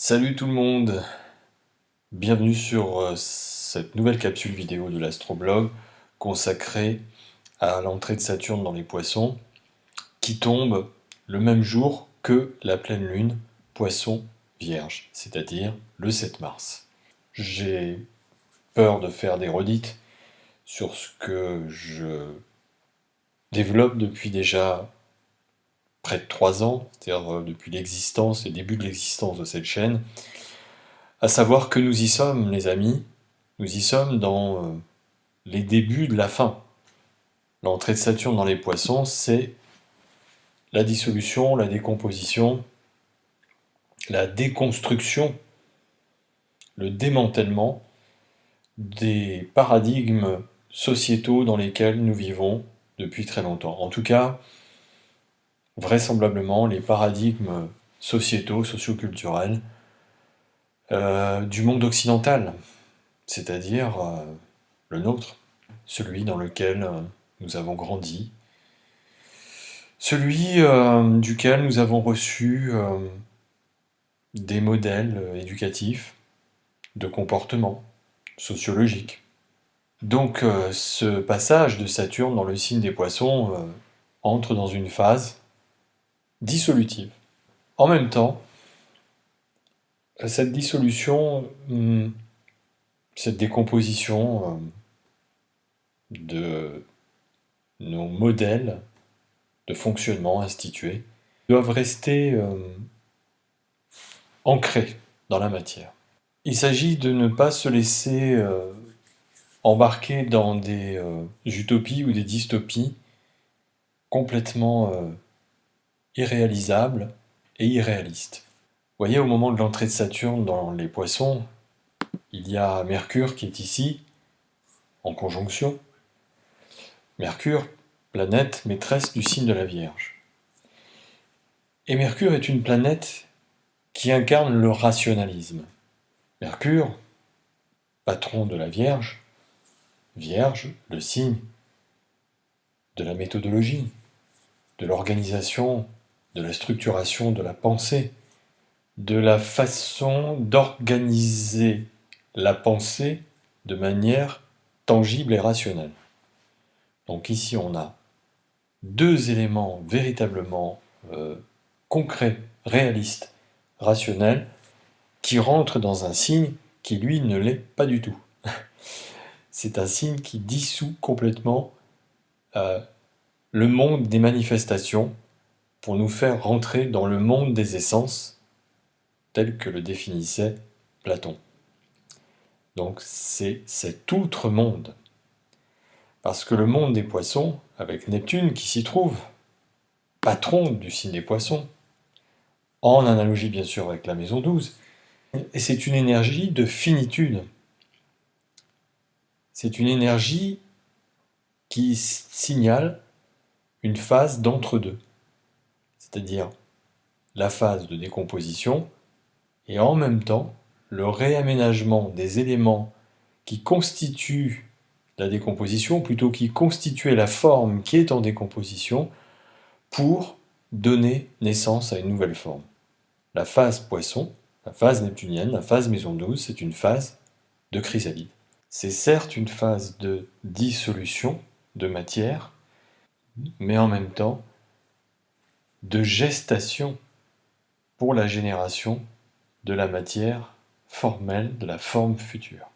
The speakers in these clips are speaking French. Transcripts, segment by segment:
Salut tout le monde, bienvenue sur cette nouvelle capsule vidéo de l'Astroblog consacrée à l'entrée de Saturne dans les Poissons qui tombe le même jour que la pleine lune Poisson Vierge, c'est-à-dire le 7 mars. J'ai peur de faire des redites sur ce que je développe depuis déjà près de 3 ans, c'est-à-dire depuis l'existence, les débuts de l'existence de cette chaîne. À savoir que nous y sommes, les amis, nous y sommes dans les débuts de la fin. L'entrée de Saturne dans les Poissons, c'est la dissolution, la décomposition, la déconstruction, le démantèlement des paradigmes sociétaux dans lesquels nous vivons depuis très longtemps. En tout cas, vraisemblablement, les paradigmes sociétaux, socioculturels du monde occidental, c'est-à-dire le nôtre, celui dans lequel nous avons grandi, celui duquel nous avons reçu des modèles éducatifs, de comportement, sociologiques. Donc ce passage de Saturne dans le signe des Poissons entre dans une phase dissolutive. En même temps, cette dissolution, cette décomposition de nos modèles de fonctionnement institués doivent rester ancrés dans la matière. Il s'agit de ne pas se laisser embarquer dans des utopies ou des dystopies complètement irréalisables et irréalistes. Vous voyez, au moment de l'entrée de Saturne dans les Poissons, il y a Mercure qui est ici, en conjonction. Mercure, planète maîtresse du signe de la Vierge. Et Mercure est une planète qui incarne le rationalisme. Mercure, patron de la Vierge, Vierge, le signe de la méthodologie, de l'organisation, de la structuration de la pensée, de la façon d'organiser la pensée de manière tangible et rationnelle. Donc ici on a deux éléments véritablement concrets, réalistes, rationnels, qui rentrent dans un signe qui lui ne l'est pas du tout. C'est un signe qui dissout complètement le monde des manifestations pour nous faire rentrer dans le monde des essences tel que le définissait Platon. Donc c'est cet outre monde. Parce que le monde des Poissons, avec Neptune qui s'y trouve, patron du signe des Poissons, en analogie bien sûr avec la maison 12, et c'est une énergie de finitude. C'est une énergie qui signale une phase d'entre-deux, c'est-à-dire la phase de décomposition et en même temps le réaménagement des éléments qui constituent la décomposition, plutôt qui constituaient la forme qui est en décomposition, pour donner naissance à une nouvelle forme. La phase Poisson, la phase neptunienne, la phase maison 12, c'est une phase de chrysalide. C'est certes une phase de dissolution de matière, mais en même temps de gestation pour la génération de la matière formelle, de la forme future.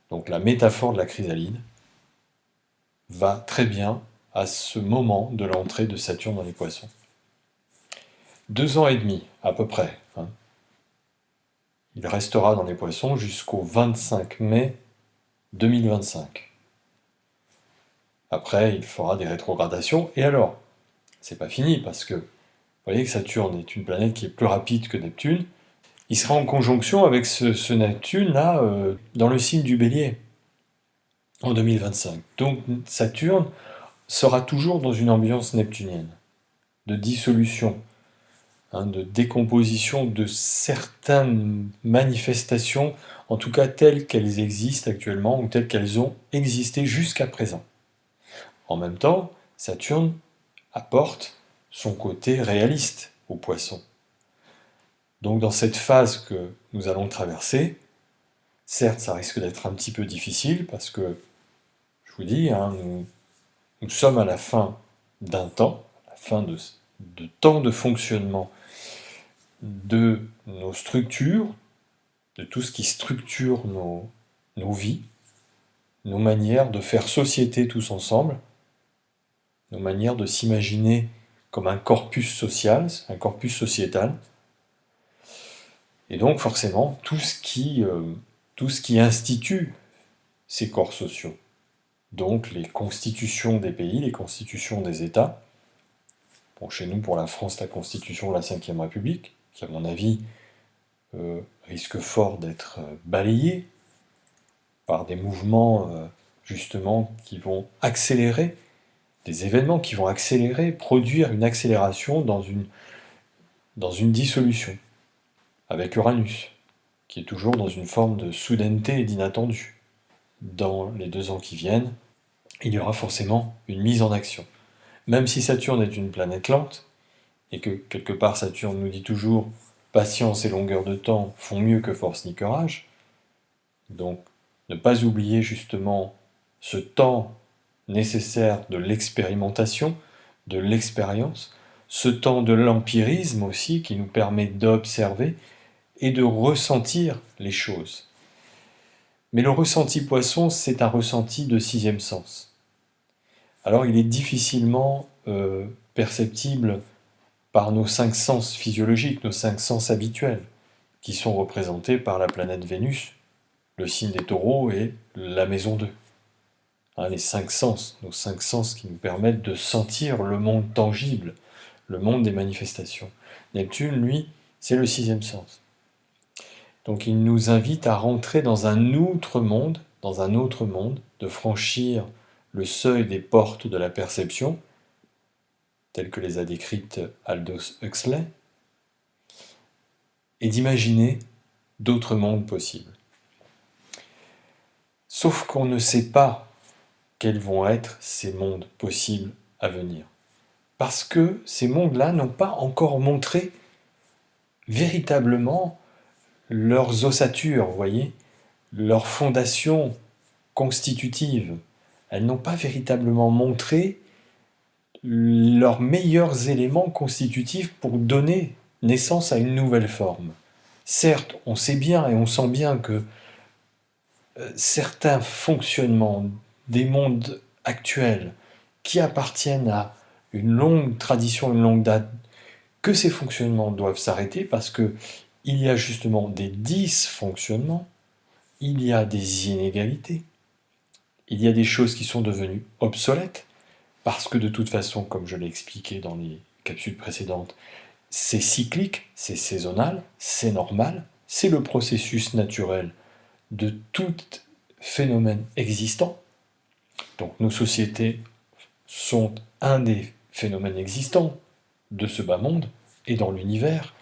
Donc la métaphore de la chrysalide va très bien à ce moment de l'entrée de Saturne dans les Poissons. 2 ans et demi, à peu près. Il restera dans les Poissons jusqu'au 25 mai 2025. Après, il fera des rétrogradations. Et alors, c'est pas fini, parce que vous voyez que Saturne est une planète qui est plus rapide que Neptune. Il sera en conjonction avec ce Neptune-là dans le signe du Bélier en 2025. Donc Saturne sera toujours dans une ambiance neptunienne, de dissolution, de décomposition de certaines manifestations, en tout cas telles qu'elles existent actuellement ou telles qu'elles ont existé jusqu'à présent. En même temps, Saturne apporte son côté réaliste au Poisson. Donc dans cette phase que nous allons traverser, certes ça risque d'être un petit peu difficile parce que, je vous dis, hein, nous sommes à la fin d'un temps, à la fin de temps de fonctionnement de nos structures, de tout ce qui structure nos vies, nos manières de faire société tous ensemble, nos manières de s'imaginer comme un corpus social, un corpus sociétal, et donc forcément tout ce qui institue ces corps sociaux. Donc les constitutions des pays, les constitutions des États. Bon, chez nous, pour la France, la constitution de la Ve République, qui à mon avis risque fort d'être balayée par des mouvements justement qui vont accélérer, des événements qui vont accélérer, produire une accélération dans une dissolution, avec Uranus, qui est toujours dans une forme de soudaineté et d'inattendu. Dans les 2 ans qui viennent, il y aura forcément une mise en action. Même si Saturne est une planète lente, et que quelque part Saturne nous dit toujours patience et longueur de temps font mieux que force ni courage, donc ne pas oublier justement ce temps nécessaire de l'expérimentation, de l'expérience, ce temps de l'empirisme aussi qui nous permet d'observer et de ressentir les choses. Mais le ressenti poisson, c'est un ressenti de 6e sens. Alors il est difficilement perceptible par nos 5 sens physiologiques, nos 5 sens habituels, qui sont représentés par la planète Vénus, le signe des taureaux et la maison 2. Hein, les 5 sens, nos 5 sens qui nous permettent de sentir le monde tangible, le monde des manifestations. Neptune, lui, c'est le 6e sens. Donc il nous invite à rentrer dans un autre monde, de franchir le seuil des portes de la perception, telles que les a décrites Aldous Huxley, et d'imaginer d'autres mondes possibles. Sauf qu'on ne sait pas quels vont être ces mondes possibles à venir. Parce que ces mondes-là n'ont pas encore montré véritablement leurs ossatures, vous voyez, leurs fondations constitutives. Elles n'ont pas véritablement montré leurs meilleurs éléments constitutifs pour donner naissance à une nouvelle forme. Certes, on sait bien et on sent bien que certains fonctionnements des mondes actuels qui appartiennent à une longue tradition, une longue date, que ces fonctionnements doivent s'arrêter parce que il y a justement des dysfonctionnements, il y a des inégalités, il y a des choses qui sont devenues obsolètes, parce que de toute façon, comme je l'ai expliqué dans les capsules précédentes, c'est cyclique, c'est saisonnal, c'est normal, c'est le processus naturel de tout phénomène existant. Donc nos sociétés sont un des phénomènes existants de ce bas monde et dans l'univers.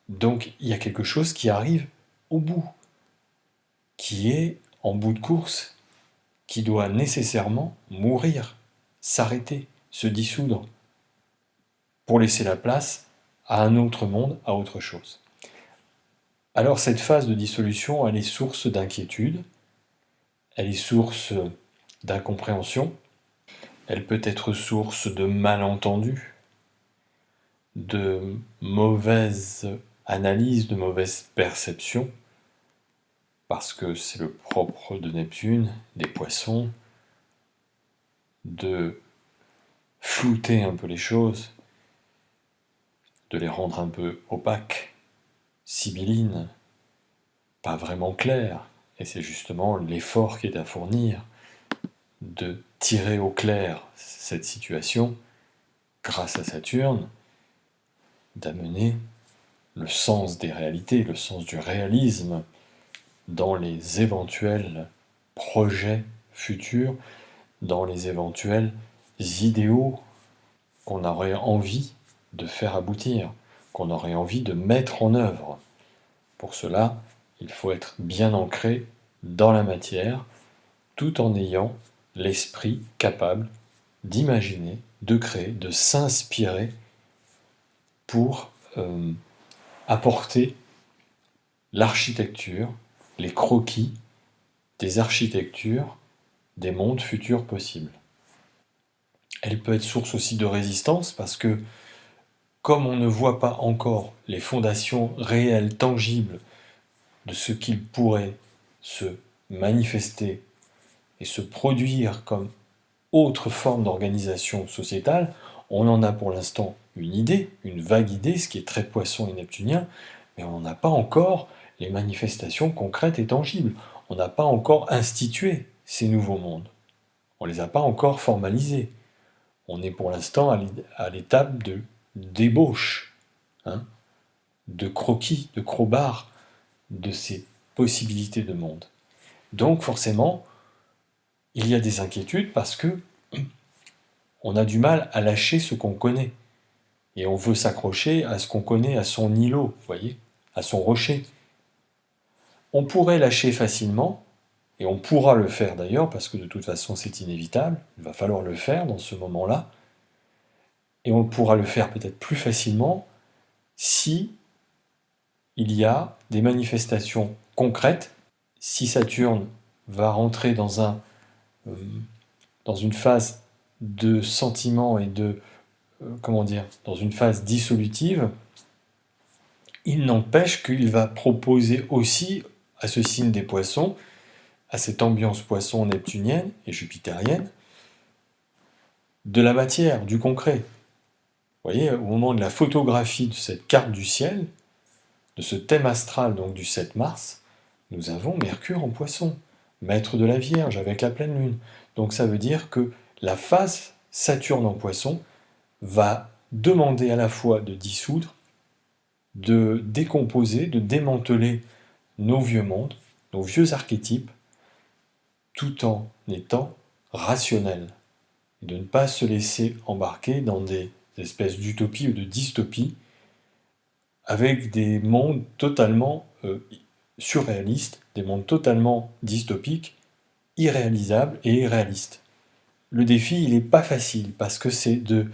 Donc il y a quelque chose qui arrive au bout, qui est en bout de course, qui doit nécessairement mourir, s'arrêter, se dissoudre, pour laisser la place à un autre monde, à autre chose. Alors cette phase de dissolution, elle est source d'inquiétude, elle est source d'incompréhension, elle peut être source de malentendus, de mauvaise analyse, de mauvaise perception, parce que c'est le propre de Neptune, des poissons, de flouter un peu les choses, de les rendre un peu opaques, sibyllines, pas vraiment claires. Et c'est justement l'effort qui est à fournir de tirer au clair cette situation grâce à Saturne, d'amener le sens des réalités, le sens du réalisme dans les éventuels projets futurs, dans les éventuels idéaux qu'on aurait envie de faire aboutir, qu'on aurait envie de mettre en œuvre. Pour cela, il faut être bien ancré dans la matière, tout en ayant l'esprit capable d'imaginer, de créer, de s'inspirer pour apporter l'architecture, les croquis des architectures des mondes futurs possibles. Elle peut être source aussi de résistance parce que comme on ne voit pas encore les fondations réelles, tangibles de ce qu'il pourrait se manifester et se produire comme autre forme d'organisation sociétale, on en a pour l'instant une idée, une vague idée, ce qui est très poisson et neptunien, mais on n'a pas encore les manifestations concrètes et tangibles. On n'a pas encore institué ces nouveaux mondes. On ne les a pas encore formalisés. On est pour l'instant à l'étape de débauche, hein, de croquis, de crowbar de ces possibilités de monde. Donc forcément, il y a des inquiétudes parce que on a du mal à lâcher ce qu'on connaît. Et on veut s'accrocher à ce qu'on connaît, à son îlot, vous voyez, à son rocher. On pourrait lâcher facilement, et on pourra le faire d'ailleurs, parce que de toute façon c'est inévitable, il va falloir le faire dans ce moment-là, et on pourra le faire peut-être plus facilement si il y a des manifestations concrètes, si Saturne va rentrer dans une phase de sentiment et de, comment dire, dans une phase dissolutive, il n'empêche qu'il va proposer aussi à ce signe des poissons, à cette ambiance poisson neptunienne et jupitérienne, de la matière, du concret. Vous voyez, au moment de la photographie de cette carte du ciel, de ce thème astral donc du 7 mars, nous avons Mercure en poisson, maître de la Vierge avec la pleine lune. Donc ça veut dire que la phase Saturne en poisson va demander à la fois de dissoudre, de décomposer, de démanteler nos vieux mondes, nos vieux archétypes, tout en étant rationnel, et de ne pas se laisser embarquer dans des espèces d'utopies ou de dystopies avec des mondes totalement surréalistes, des mondes totalement dystopiques, irréalisables et irréalistes. Le défi, il n'est pas facile parce que c'est de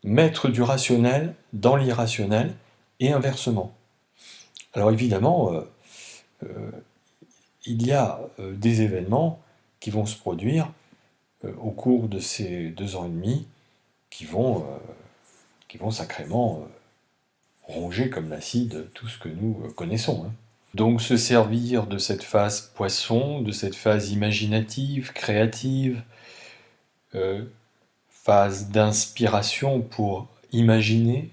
mettre du rationnel dans l'irrationnel et inversement. Alors évidemment, il y a des événements qui vont se produire au cours de ces 2 ans et demi qui vont sacrément ronger comme l'acide tout ce que nous connaissons. Hein. Donc se servir de cette phase poisson, de cette phase imaginative, créative, phase d'inspiration pour imaginer,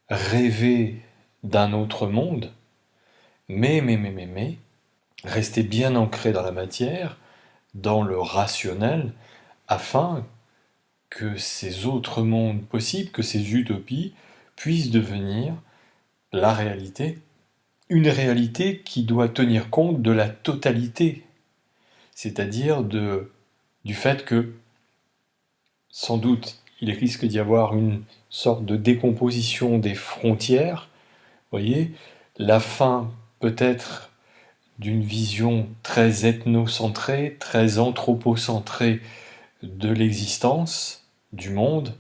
rêver d'un autre monde, mais, rester bien ancré dans la matière, dans le rationnel, afin que ces autres mondes possibles, que ces utopies puissent devenir la réalité, une réalité qui doit tenir compte de la totalité, c'est-à-dire du fait que, sans doute, il risque d'y avoir une sorte de décomposition des frontières, voyez, la fin peut-être d'une vision très ethnocentrée, très anthropocentrée de l'existence, du monde,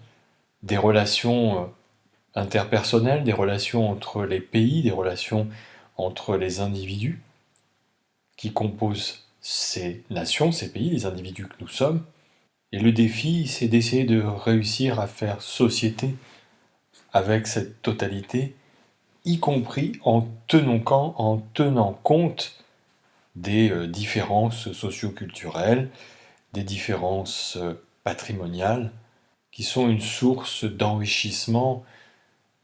des relations interpersonnelles, des relations entre les pays, des relations entre les individus qui composent ces nations, ces pays, les individus que nous sommes. Et le défi, c'est d'essayer de réussir à faire société avec cette totalité, y compris en tenant compte des différences socio-culturelles, des différences patrimoniales, qui sont une source d'enrichissement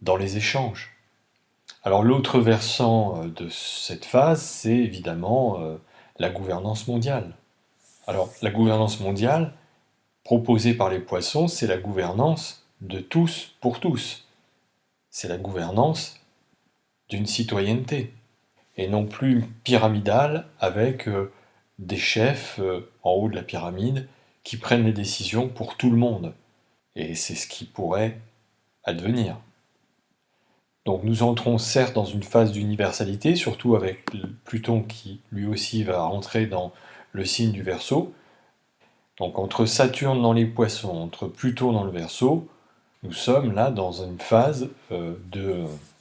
dans les échanges. Alors l'autre versant de cette phase, c'est évidemment la gouvernance mondiale. Alors la gouvernance mondiale, proposée par les poissons, c'est la gouvernance de tous pour tous. C'est la gouvernance d'une citoyenneté, et non plus pyramidale avec des chefs en haut de la pyramide qui prennent les décisions pour tout le monde. Et c'est ce qui pourrait advenir. Donc nous entrons certes dans une phase d'universalité, surtout avec Pluton qui lui aussi va rentrer dans le signe du Verseau. Donc entre Saturne dans les Poissons, entre Pluton dans le Verseau, nous sommes là dans une phase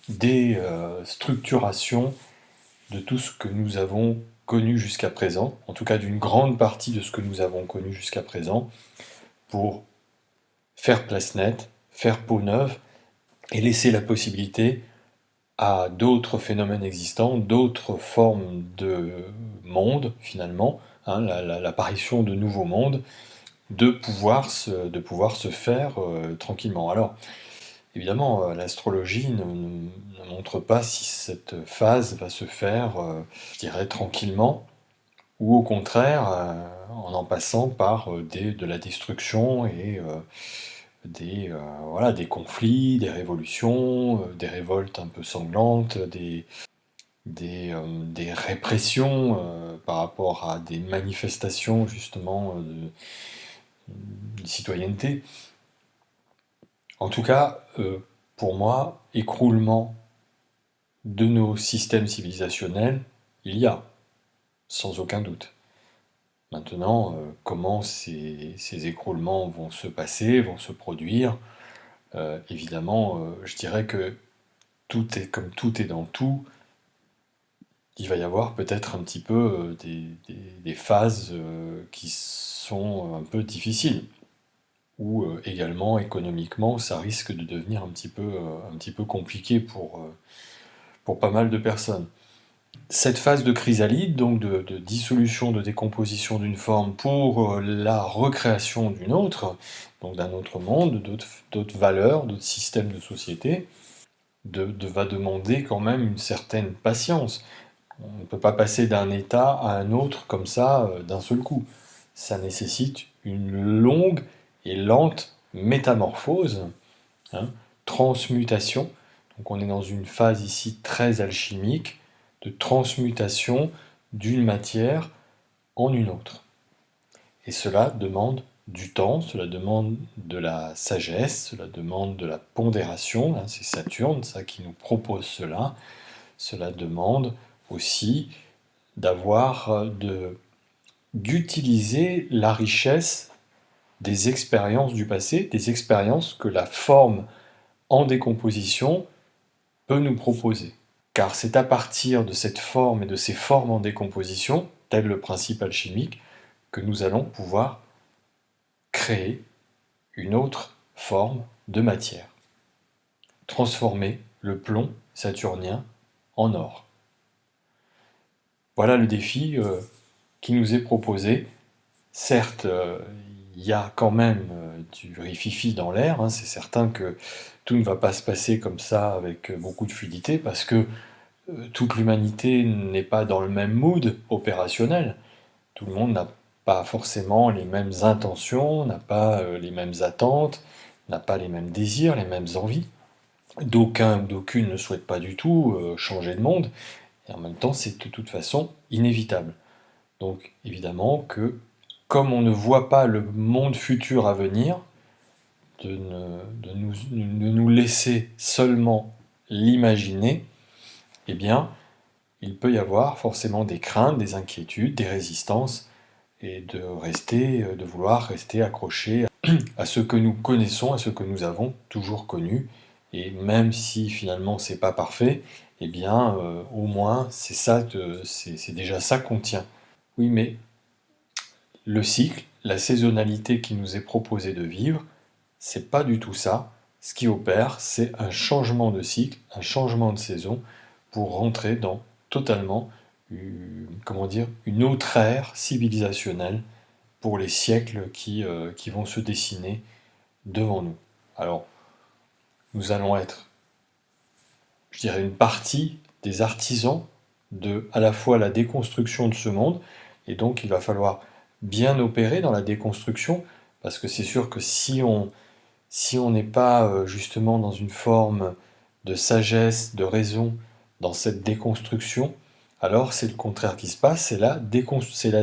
des structurations de tout ce que nous avons connu jusqu'à présent, en tout cas d'une grande partie de ce que nous avons connu jusqu'à présent, pour faire place nette, faire peau neuve, et laisser la possibilité à d'autres phénomènes existants, d'autres formes de monde, finalement, hein, l'apparition de nouveaux mondes, de pouvoir se faire tranquillement. Alors, évidemment, l'astrologie ne montre pas si cette phase va se faire, je dirais, tranquillement, ou au contraire, en passant par de la destruction et voilà, des conflits, des révolutions, des révoltes un peu sanglantes, des répressions par rapport à des manifestations justement de citoyenneté. En tout cas, pour moi, écroulement de nos systèmes civilisationnels, il y a, sans aucun doute. Maintenant, comment ces écroulements vont se passer, vont se produire, évidemment, je dirais que tout est comme tout est dans tout, il va y avoir peut-être un petit peu des phases qui sont un peu difficiles, ou également économiquement, ça risque de devenir un petit peu compliqué pour pas mal de personnes. Cette phase de chrysalide, donc de dissolution, de décomposition d'une forme pour la recréation d'une autre, donc d'un autre monde, d'autres valeurs, d'autres systèmes de société, va demander quand même une certaine patience. On ne peut pas passer d'un état à un autre comme ça d'un seul coup. Ça nécessite une longue et lente métamorphose, hein, transmutation. Donc on est dans une phase ici très alchimique de transmutation d'une matière en une autre. Et cela demande du temps, cela demande de la sagesse, cela demande de la pondération, hein, c'est Saturne ça qui nous propose cela. Cela demande aussi d'utiliser la richesse des expériences du passé, des expériences que la forme en décomposition peut nous proposer. Car c'est à partir de cette forme et de ces formes en décomposition, tel le principe alchimique, que nous allons pouvoir créer une autre forme de matière. Transformer le plomb saturnien en or. Voilà le défi qui nous est proposé. Certes, il y a quand même du rififi dans l'air, hein, c'est certain que tout ne va pas se passer comme ça avec beaucoup de fluidité, parce que toute l'humanité n'est pas dans le même mood opérationnel. Tout le monde n'a pas forcément les mêmes intentions, n'a pas les mêmes attentes, n'a pas les mêmes désirs, les mêmes envies. D'aucuns, d'aucunes ne souhaitent pas du tout changer de monde, et en même temps c'est de toute façon inévitable. Donc évidemment que comme on ne voit pas le monde futur à venir, de nous laisser seulement l'imaginer, eh bien, il peut y avoir forcément des craintes, des inquiétudes, des résistances, et de vouloir rester accroché à ce que nous connaissons, à ce que nous avons toujours connu, et même si finalement c'est pas parfait, eh bien, au moins c'est déjà ça qu'on tient. Oui, mais le cycle, la saisonnalité qui nous est proposée de vivre, c'est pas du tout ça. Ce qui opère, c'est un changement de cycle, un changement de saison pour rentrer dans totalement, comment dire, une autre ère civilisationnelle pour les siècles qui vont se dessiner devant nous. Alors, nous allons être, je dirais, une partie des artisans de à la fois la déconstruction de ce monde, et donc il va falloir bien opérer dans la déconstruction, parce que c'est sûr que si on n'est pas justement dans une forme de sagesse, de raison, dans cette déconstruction, alors c'est le contraire qui se passe, c'est la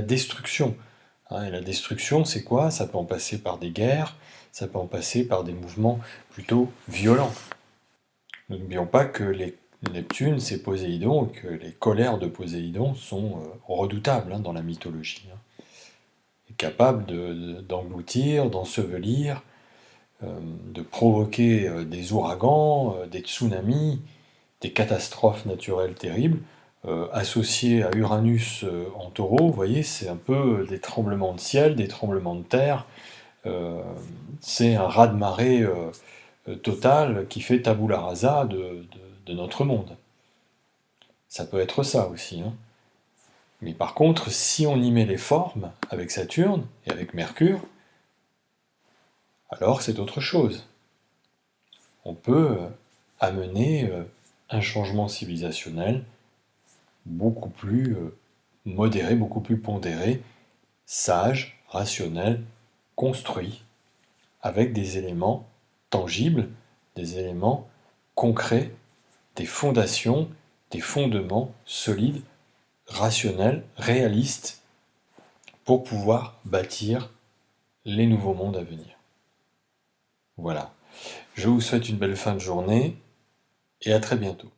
destruction. Hein, et la destruction, c'est quoi? Ça peut en passer par des guerres, ça peut en passer par des mouvements plutôt violents. N'oublions pas que les Neptune, c'est Poséidon, et que les colères de Poséidon sont redoutables hein, dans la mythologie. Hein. Il est capable d'engloutir, d'ensevelir, de provoquer des ouragans, des tsunamis, des catastrophes naturelles terribles, associées à Uranus en Taureau. Vous voyez, c'est un peu des tremblements de ciel, des tremblements de terre. C'est un raz-de-marée total qui fait tabula rasa de notre monde. Ça peut être ça aussi, hein. Mais par contre, si on y met les formes avec Saturne et avec Mercure, alors c'est autre chose. On peut amener un changement civilisationnel beaucoup plus modéré, beaucoup plus pondéré, sage, rationnel, construit, avec des éléments tangibles, des éléments concrets, des fondations, des fondements solides, rationnels, réalistes, pour pouvoir bâtir les nouveaux mondes à venir. Voilà. Je vous souhaite une belle fin de journée et à très bientôt.